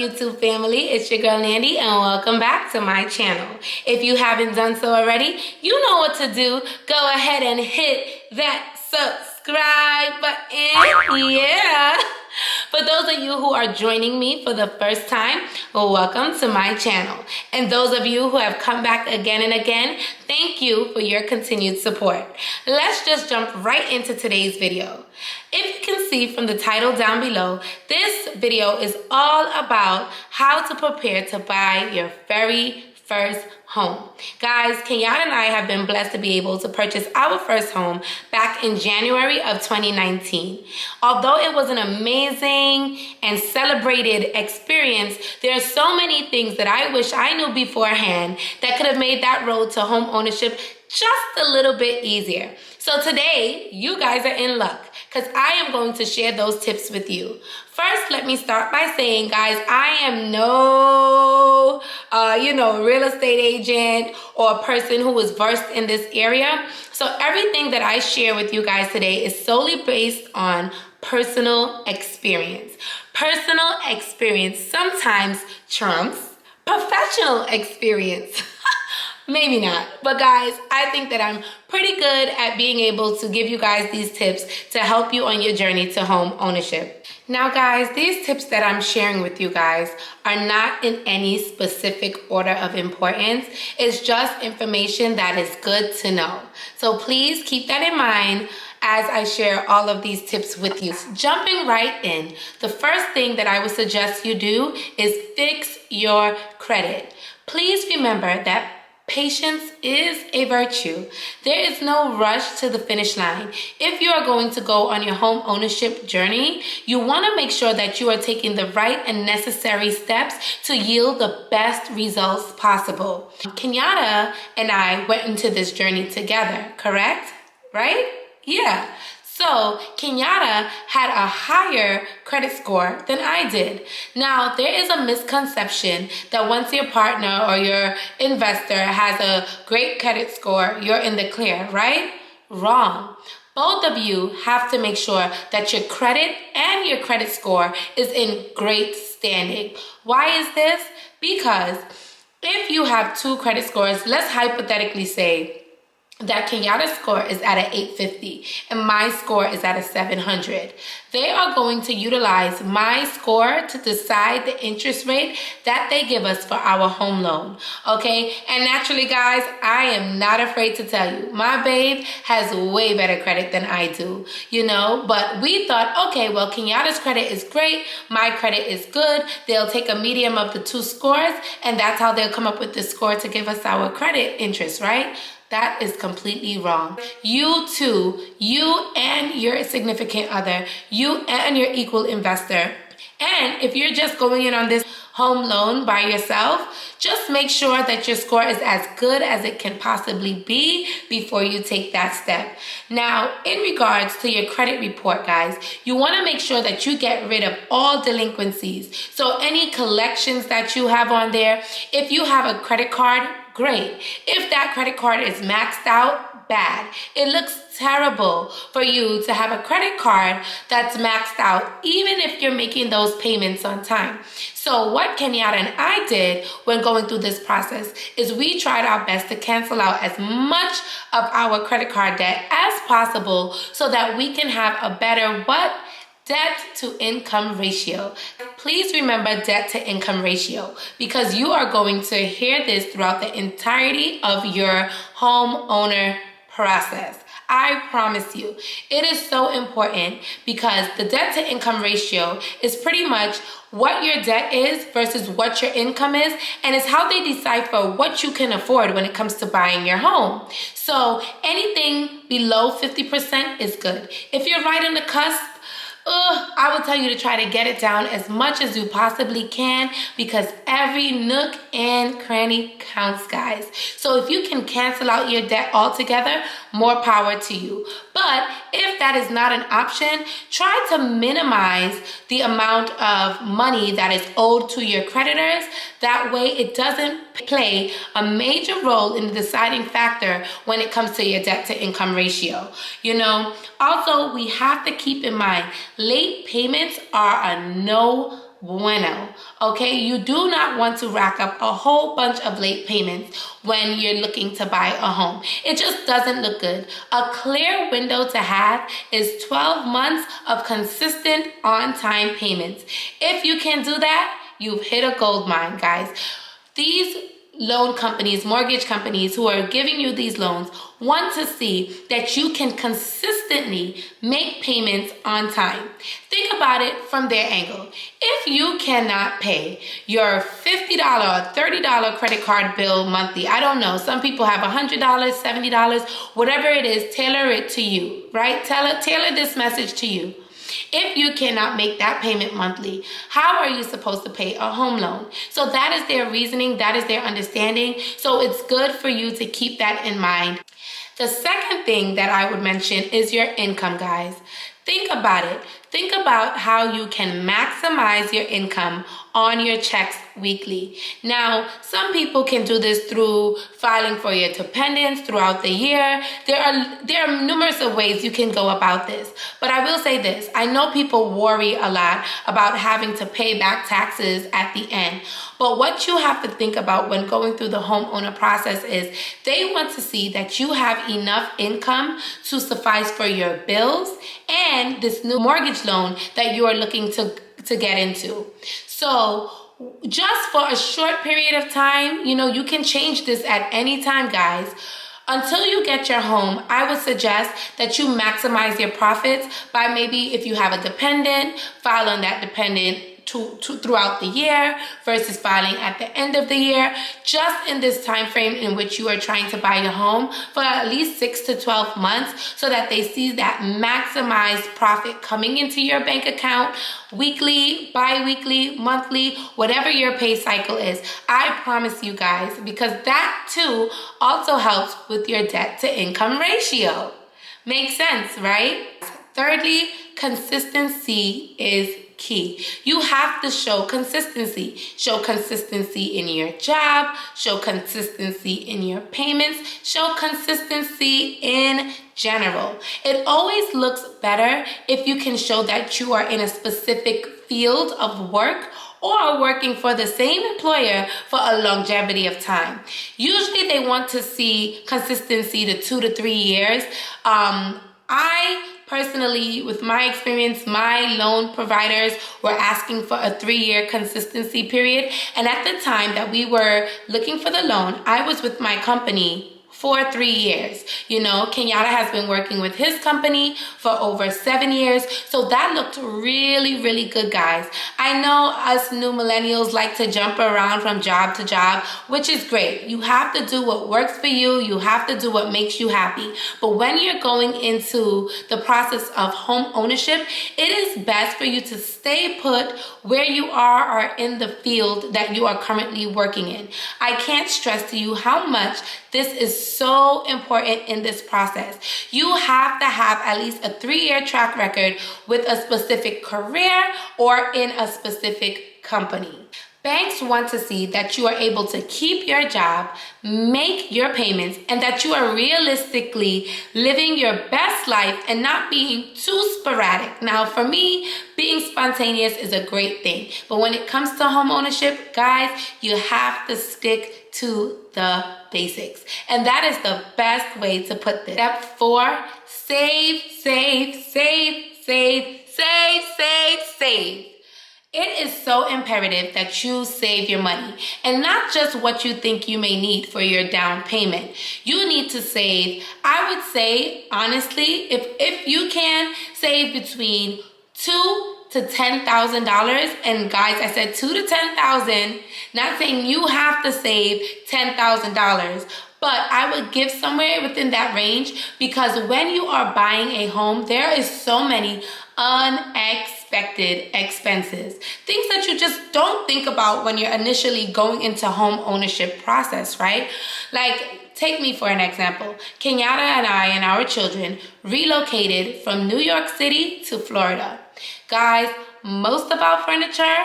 YouTube family? It's your girl Nandy and welcome back to my channel. If you haven't done so already, you know what to do. Go ahead and hit that subscribe button. Yeah. For those of you who are joining me for the first time, well, welcome to my channel. And those of you who have come back again and again, thank you for your continued support. Let's just jump right into today's video. If you can see from the title down below, this video is all about how to prepare to buy your very first home. Guys, Kenyatta and I have been blessed to be able to purchase our first home back in January of 2019. Although it was an amazing and celebrated experience, there are so many things that I wish I knew beforehand that could have made that road to home ownership just a little bit easier. So today, you guys are in luck because I am going to share those tips with you. First, let me start by saying, guys, I am no, real estate agent or a person who is versed in this area. So everything that I share with you guys today is solely based on personal experience. Personal experience sometimes trumps professional experience. Maybe not. But guys, I think that I'm pretty good at being able to give you guys these tips to help you on your journey to home ownership. Now guys, these tips that I'm sharing with you guys are not in any specific order of importance. It's just information that is good to know. So please keep that in mind as I share all of these tips with you. Jumping right in, the first thing that I would suggest you do is fix your credit. Please remember that patience is a virtue. There is no rush to the finish line. If you are going to go on your home ownership journey, you want to make sure that you are taking the right and necessary steps to yield the best results possible. Kenyatta and I went into this journey together, correct? Right? Yeah. So Kenyatta had a higher credit score than I did. Now, there is a misconception that once your partner or your investor has a great credit score, you're in the clear, right? Wrong. Both of you have to make sure that your credit and your credit score is in great standing. Why is this? Because if you have two credit scores, let's hypothetically say that Kenyatta's score is at an 850 and my score is at a 700. They are going to utilize my score to decide the interest rate that they give us for our home loan, okay? And naturally, guys, I am not afraid to tell you, my babe has way better credit than I do, but we thought, okay, well, Kenyatta's credit is great, my credit is good, they'll take a medium of the two scores, and that's how they'll come up with the score to give us our credit interest, right? That is completely wrong. You too, you and your significant other, you and your equal investor. And if you're just going in on this home loan by yourself, just make sure that your score is as good as it can possibly be before you take that step. Now, in regards to your credit report, guys, you want to make sure that you get rid of all delinquencies. So any collections that you have on there, if you have a credit card, great. If that credit card is maxed out, bad. It looks terrible for you to have a credit card that's maxed out, even if you're making those payments on time. So what Kenyatta and I did when going through this process is we tried our best to cancel out as much of our credit card debt as possible so that we can have a better debt to income ratio. Please remember debt to income ratio because you are going to hear this throughout the entirety of your homeowner process. I promise you, it is so important because the debt to income ratio is pretty much what your debt is versus what your income is, and it's how they decipher what you can afford when it comes to buying your home. So anything below 50% is good. If you're right on the cusp, I would tell you to try to get it down as much as you possibly can because every nook and cranny counts, guys. So if you can cancel out your debt altogether, more power to you. But if that is not an option, try to minimize the amount of money that is owed to your creditors. That way it doesn't play a major role in the deciding factor when it comes to your debt to income ratio. Also, we have to keep in mind, late payments are a no bueno. Okay, you do not want to rack up a whole bunch of late payments when you're looking to buy a home. It just doesn't look good. A clear window to have is 12 months of consistent on-time payments. If you can do that, you've hit a gold mine, guys. These loan companies, mortgage companies who are giving you these loans want to see that you can consistently make payments on time. Think about it from their angle. If you cannot pay your $50 or $30 credit card bill monthly, I don't know, some people have $100, $70, whatever it is, tailor it to you, right? Tailor this message to you. If you cannot make that payment monthly, how are you supposed to pay a home loan? So that is their reasoning, that is their understanding. So it's good for you to keep that in mind. The second thing that I would mention is your income, guys. Think about it. Think about how you can maximize your income on your checks weekly. Now, some people can do this through filing for your dependents throughout the year. There are numerous of ways you can go about this. But I will say this, I know people worry a lot about having to pay back taxes at the end. But what you have to think about when going through the homeowner process is they want to see that you have enough income to suffice for your bills and this new mortgage loan that you are looking to get into. So just for a short period of time, you can change this at any time, guys. Until you get your home, I would suggest that you maximize your profits by maybe, if you have a dependent, file on that dependent throughout the year versus filing at the end of the year, just in this time frame in which you are trying to buy your home for at least 6 to 12 months, so that they see that maximized profit coming into your bank account weekly, bi-weekly, monthly, whatever your pay cycle is. I promise you guys, because that too also helps with your debt to income ratio. Makes sense, right? Thirdly, consistency is key. You have to show consistency. Show consistency in your job, show consistency in your payments, show consistency in general. It always looks better if you can show that you are in a specific field of work or working for the same employer for a longevity of time. Usually they want to see consistency to 2 to 3 years. I personally, with my experience, my loan providers were asking for a 3-year consistency period. And at the time that we were looking for the loan, I was with my company for 3 years. Kenyatta has been working with his company for over 7 years. So that looked really, really good, guys. I know us new millennials like to jump around from job to job, which is great. You have to do what works for you. You have to do what makes you happy. But when you're going into the process of home ownership, it is best for you to stay put where you are or in the field that you are currently working in. I can't stress to you how much this is so important in this process. You have to have at least a 3-year track record with a specific career or in a specific company. Banks want to see that you are able to keep your job, make your payments, and that you are realistically living your best life and not being too sporadic. Now, for me, being spontaneous is a great thing. But when it comes to home ownership, guys, you have to stick to the basics. And that is the best way to put this. Step 4, save, save, save, save, save, save, save. It is so imperative that you save your money, and not just what you think you may need for your down payment. You need to save, I would say, honestly, if you can save between $2,000 to $10,000, and guys, I said $2,000 to $10,000, not saying you have to save $10,000, but I would give somewhere within that range, because when you are buying a home, there is so many unexpected expenses. Things that you just don't think about when you're initially going into home ownership process, right? Like, take me for an example. Kenyatta and I and our children relocated from New York City to Florida. Guys, most of our furniture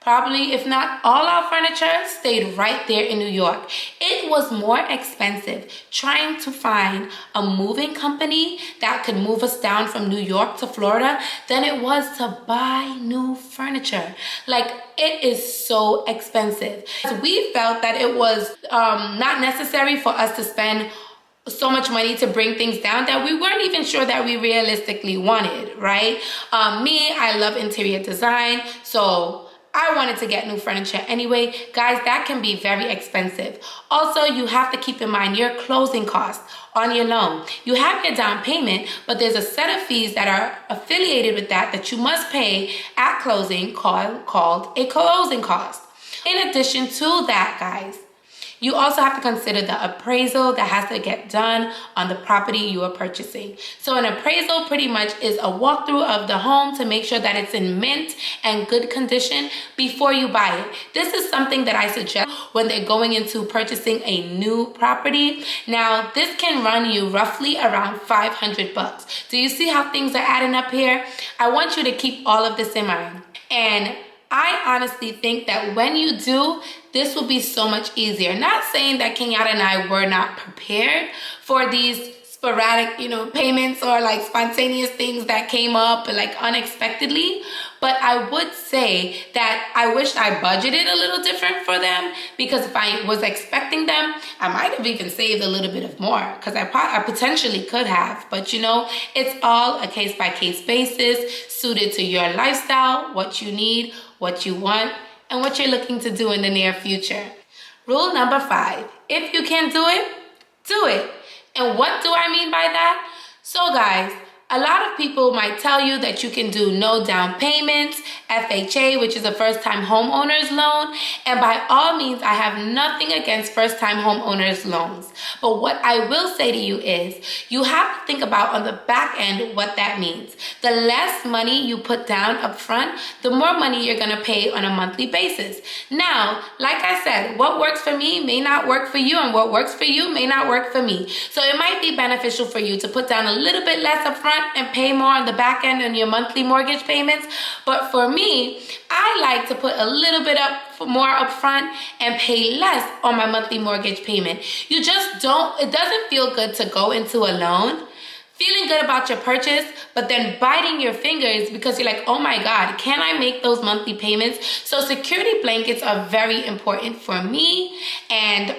probably if not all our furniture stayed right there in New York. It was more expensive trying to find a moving company that could move us down from New York to Florida than it was to buy new furniture. Like, it is so expensive. We felt that it was not necessary for us to spend so much money to bring things down that we weren't even sure that we realistically wanted, right? Me, I love interior design, so I wanted to get new furniture anyway. Guys, that can be very expensive. Also, you have to keep in mind your closing costs on your loan. You have your down payment, but there's a set of fees that are affiliated with that you must pay at closing called a closing cost. In addition to that, guys, you also have to consider the appraisal that has to get done on the property you are purchasing. So an appraisal pretty much is a walkthrough of the home to make sure that it's in mint and good condition before you buy it. This is something that I suggest when they're going into purchasing a new property. Now, this can run you roughly around $500. Do you see how things are adding up here? I want you to keep all of this in mind. And I honestly think that when you do, this will be so much easier. Not saying that Kenyatta and I were not prepared for these sporadic, payments or like spontaneous things that came up like unexpectedly. But I would say that I wished I budgeted a little different for them, because if I was expecting them, I might have even saved a little bit of more, because I potentially could have. But it's all a case-by-case basis, suited to your lifestyle, what you need, what you want, and what you're looking to do in the near future. Rule number 5, if you can do it, do it. And what do I mean by that? So guys, a lot of people might tell you that you can do no down payments, FHA, which is a first-time homeowner's loan. And by all means, I have nothing against first-time homeowners loans. But what I will say to you is, you have to think about on the back end what that means. The less money you put down up front, the more money you're gonna pay on a monthly basis. Now, like I said, what works for me may not work for you, and what works for you may not work for me. So it might be beneficial for you to put down a little bit less up front and pay more on the back end on your monthly mortgage payments. But for me, I like to put a little bit more up front and pay less on my monthly mortgage payment. It doesn't feel good to go into a loan feeling good about your purchase, but then biting your fingers because you're like, oh my God, can I make those monthly payments? So security blankets are very important for me. And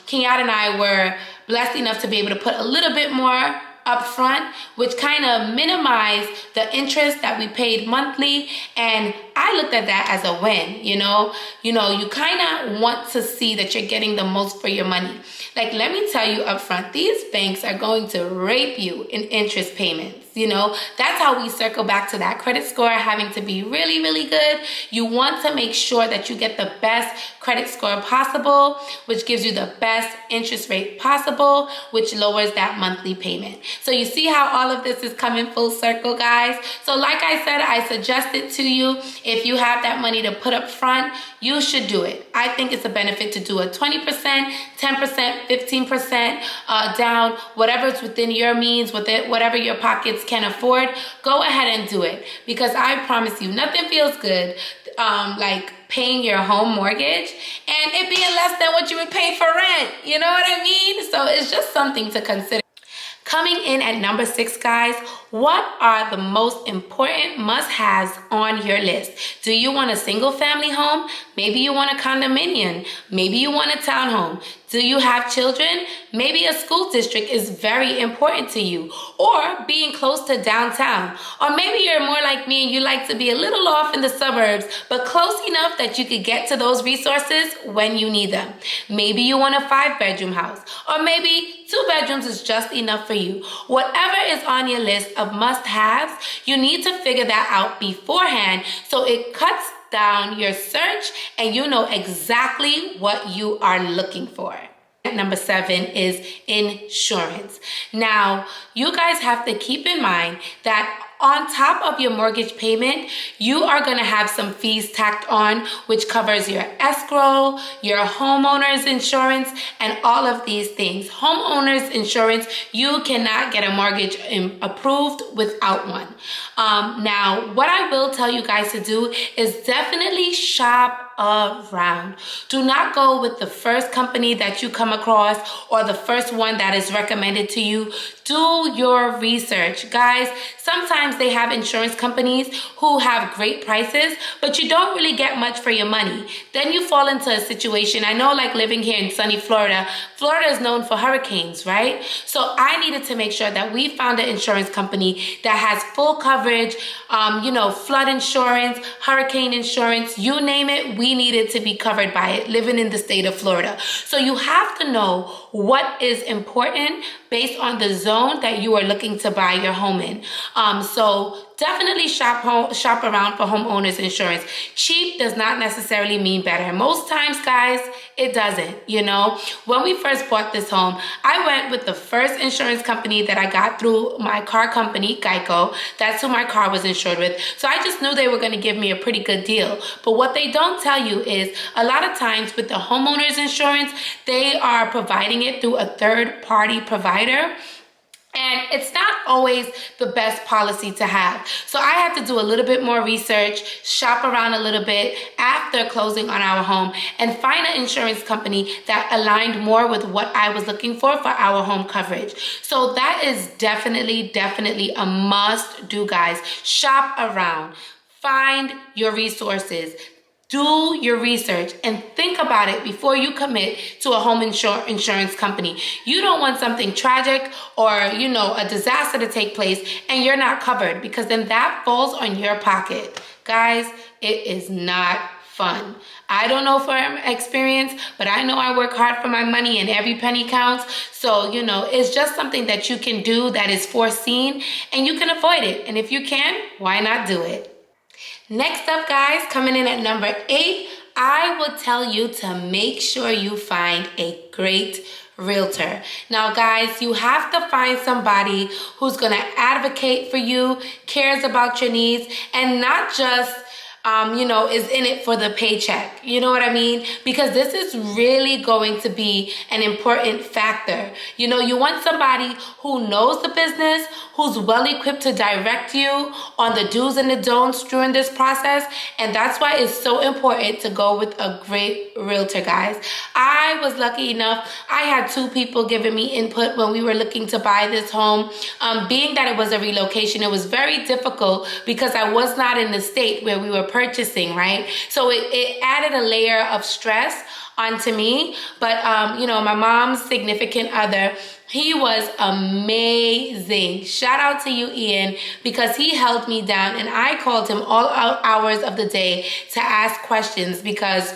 Kenyatta and I were blessed enough to be able to put a little bit more upfront, which kind of minimized the interest that we paid monthly. And I looked at that as a win. You kind of want to see that you're getting the most for your money. Like, let me tell you upfront, these banks are going to rape you in interest payments. That's how we circle back to that credit score having to be really, really good. You want to make sure that you get the best credit score possible, which gives you the best interest rate possible, which lowers that monthly payment. So you see how all of this is coming full circle, guys? So like I said, I suggest it to you. If you have that money to put up front, you should do it. I think it's a benefit to do a 20%, 10%, 15% down, whatever's within your means, whatever your pockets can afford. Go ahead and do it, because I promise you, nothing feels good like paying your home mortgage and it being less than what you would pay for rent. You know what I mean? So it's just something to consider. Coming in at number 6, guys, what are the most important must-haves on your list? Do you want a single family home? Maybe you want a condominium. Maybe you want a townhome. Do you have children? Maybe a school district is very important to you, or being close to downtown. Or maybe you're more like me and you like to be a little off in the suburbs, but close enough that you could get to those resources when you need them. Maybe you want a 5-bedroom house, or maybe 2 bedrooms is just enough for you. Whatever is on your list of must-haves, you need to figure that out beforehand so it cuts down your search and you know exactly what you are looking for. Number 7 is insurance. Now, you guys have to keep in mind that on top of your mortgage payment, you are going to have some fees tacked on, which covers your escrow, your homeowner's insurance, and all of these things. Homeowner's insurance, you cannot get a mortgage approved without one. Now, what I will tell you guys to do is definitely shop around. Do not go with the first company that you come across or the first one that is recommended to you. Do your research. Guys, sometimes they have insurance companies who have great prices, but you don't really get much for your money. Then you fall into a situation. I know, like living here in sunny Florida, Florida is known for hurricanes, right? So I needed to make sure that we found an insurance company that has full coverage, flood insurance, hurricane insurance, you name it, we needed to be covered by it, living in the state of Florida. So you have to know what is important based on the zone that you are looking to buy your home in. So definitely shop around for homeowners insurance. Cheap does not necessarily mean better. Most times, guys, it doesn't. When we first bought this home, I went with the first insurance company that I got through my car company, Geico. That's who my car was insured with. So I just knew they were going to give me a pretty good deal. But what they don't tell you is a lot of times with the homeowners insurance, they are providing it through a third-party provider. And it's not always the best policy to have. So I had to do a little bit more research, shop around a little bit after closing on our home, and find an insurance company that aligned more with what I was looking for our home coverage. So that is definitely a must do, guys. Shop around. Find your resources. Do your research and think about it before you commit to a home insurance company. You don't want something tragic or, a disaster to take place and you're not covered, because then that falls on your pocket. Guys, it is not fun. I don't know from experience, but I know I work hard for my money and every penny counts. So, it's just something that you can do that is foreseen and you can avoid it. And if you can, why not do it? Next up, guys, coming in at number 8, I will tell you to make sure you find a great realtor. Now, guys, you have to find somebody who's going to advocate for you, cares about your needs, and not just is in it for the paycheck. You know what I mean? Because this is really going to be an important factor. You want somebody who knows the business, who's well equipped to direct you on the do's and the don'ts during this process. And that's why it's so important to go with a great realtor, guys. I was lucky enough. I had 2 people giving me input when we were looking to buy this home. Being that it was a relocation, it was very difficult because I was not in the state where we were purchasing, right? So it added a layer of stress onto me. But, my mom's significant other, he was amazing. Shout out to you, Ian, because he held me down and I called him all hours of the day to ask questions because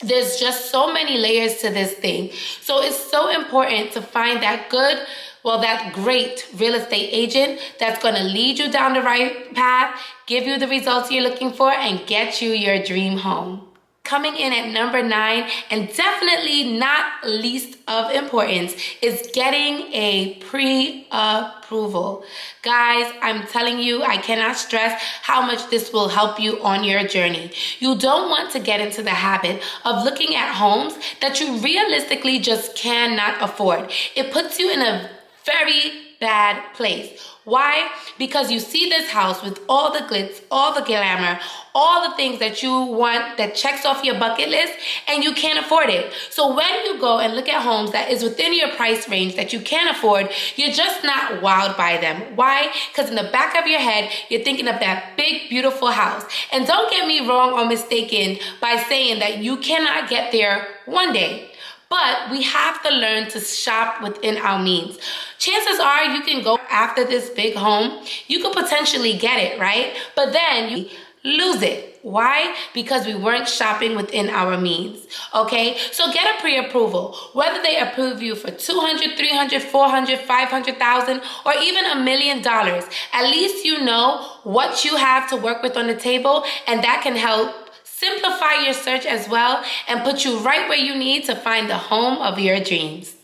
there's just so many layers to this thing. So it's so important to find that great real estate agent that's going to lead you down the right path, give you the results you're looking for, and get you your dream home. Coming in at number 9, and definitely not least of importance, is getting a pre-approval. Guys, I'm telling you, I cannot stress how much this will help you on your journey. You don't want to get into the habit of looking at homes that you realistically just cannot afford. It puts you in a very bad place. Why? Because you see this house with all the glitz, all the glamour, all the things that you want that checks off your bucket list, and you can't afford it. So when you go and look at homes that is within your price range that you can't afford, you're just not wowed by them. Why? Because in the back of your head, you're thinking of that big, beautiful house. And don't get me wrong or mistaken by saying that you cannot get there one day. But we have to learn to shop within our means. Chances are you can go after this big home. You could potentially get it, right? But then you lose it. Why? Because we weren't shopping within our means. Okay? So get a pre-approval. Whether they approve you for $200,000, $300,000, $400,000, $500,000, or even $1 million, at least you know what you have to work with on the table, and that can help simplify your search as well and put you right where you need to find the home of your dreams.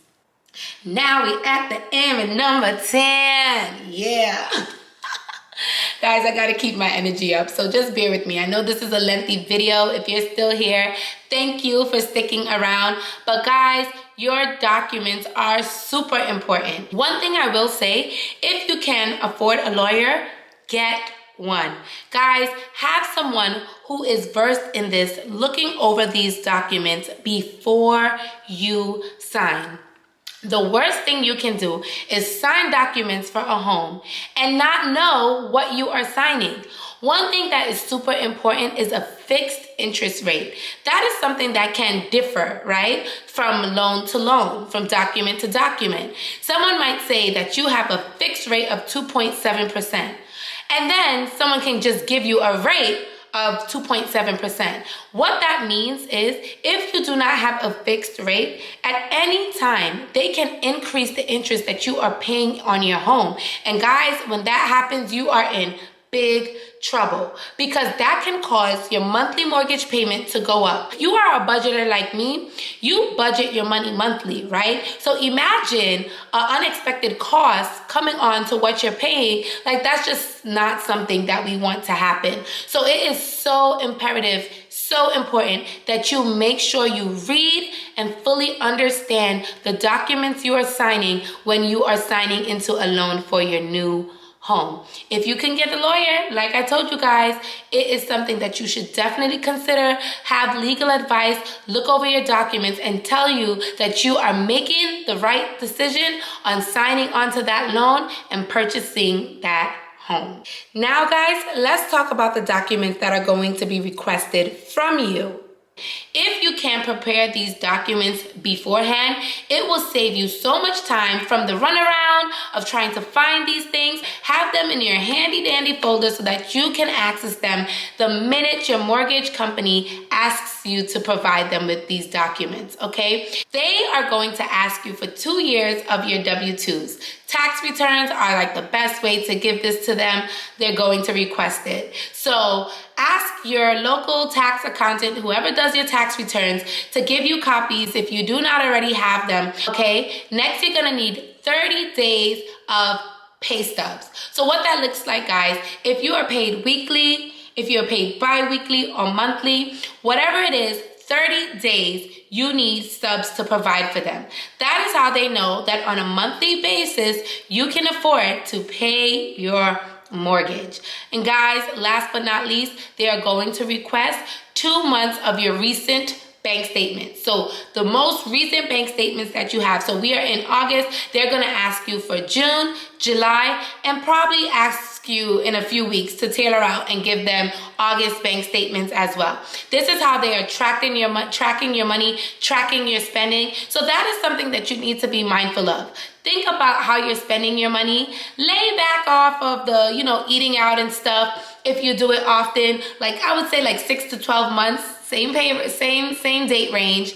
Now we at the end with number 10. Yeah. Guys, I gotta keep my energy up, so just bear with me. I know this is a lengthy video. If you're still here, thank you for sticking around. But guys, your documents are super important. One thing I will say, if you can afford a lawyer, get one. Guys, have someone who is versed in this looking over these documents before you sign. The worst thing you can do is sign documents for a home and not know what you are signing. One thing that is super important is a fixed interest rate. That is something that can differ, right? From loan to loan, from document to document. Someone might say that you have a fixed rate of 2.7%. And then someone can just give you a rate of 2.7%. What that means is if you do not have a fixed rate, at any time, they can increase the interest that you are paying on your home. And guys, when that happens, you are in big trouble because that can cause your monthly mortgage payment to go up. If you are a budgeter like me, you budget your money monthly, right? So imagine an unexpected cost coming on to what you're paying. Like, that's just not something that we want to happen. So it is so imperative, so important that you make sure you read and fully understand the documents you are signing when you are signing into a loan for your new home. If you can get a lawyer, like I told you guys, it is something that you should definitely consider. Have legal advice, look over your documents, and tell you that you are making the right decision on signing onto that loan and purchasing that home. Now, guys, let's talk about the documents that are going to be requested from you. If you can prepare these documents beforehand, it will save you so much time from the runaround of trying to find these things. Have them in your handy dandy folder so that you can access them the minute your mortgage company asks you to provide them with these documents, okay? They are going to ask you for 2 years of your W-2s. Tax returns are like the best way to give this to them. They're going to request it. So ask your local tax accountant, whoever does your tax returns, to give you copies if you do not already have them, okay? Next, you're gonna need 30 days of pay stubs. So what that looks like, guys, if you are paid weekly, if you're paid bi-weekly or monthly, whatever it is, 30 days, you need stubs to provide for them. That is how they know that on a monthly basis, you can afford to pay your mortgage. And guys, last but not least, they are going to request 2 months of your recent bank statements. So the most recent bank statements that you have. So we are in August. They're going to ask you for June, July, and probably ask you in a few weeks to tailor out and give them August bank statements as well. This is how they are tracking your money, tracking your spending. So that is something that you need to be mindful of. Think about how you're spending your money. Lay back off of the, eating out and stuff. If you do it often, like I would say like 6 to 12 months, same date range,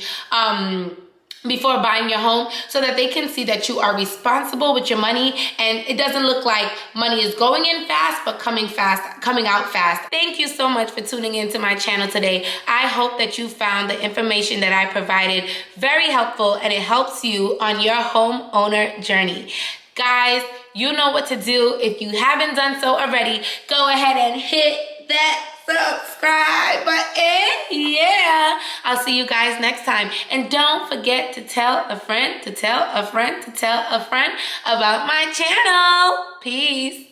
before buying your home, so that they can see that you are responsible with your money and it doesn't look like money is going in fast but coming out fast. Thank you so much for tuning into my channel today. I hope that you found the information that I provided very helpful and it helps you on your homeowner journey. Guys, you know what to do. If you haven't done so already, go ahead and hit that subscribe button. Yeah, I'll see you guys next time. And don't forget to tell a friend, to tell a friend, to tell a friend about my channel. Peace.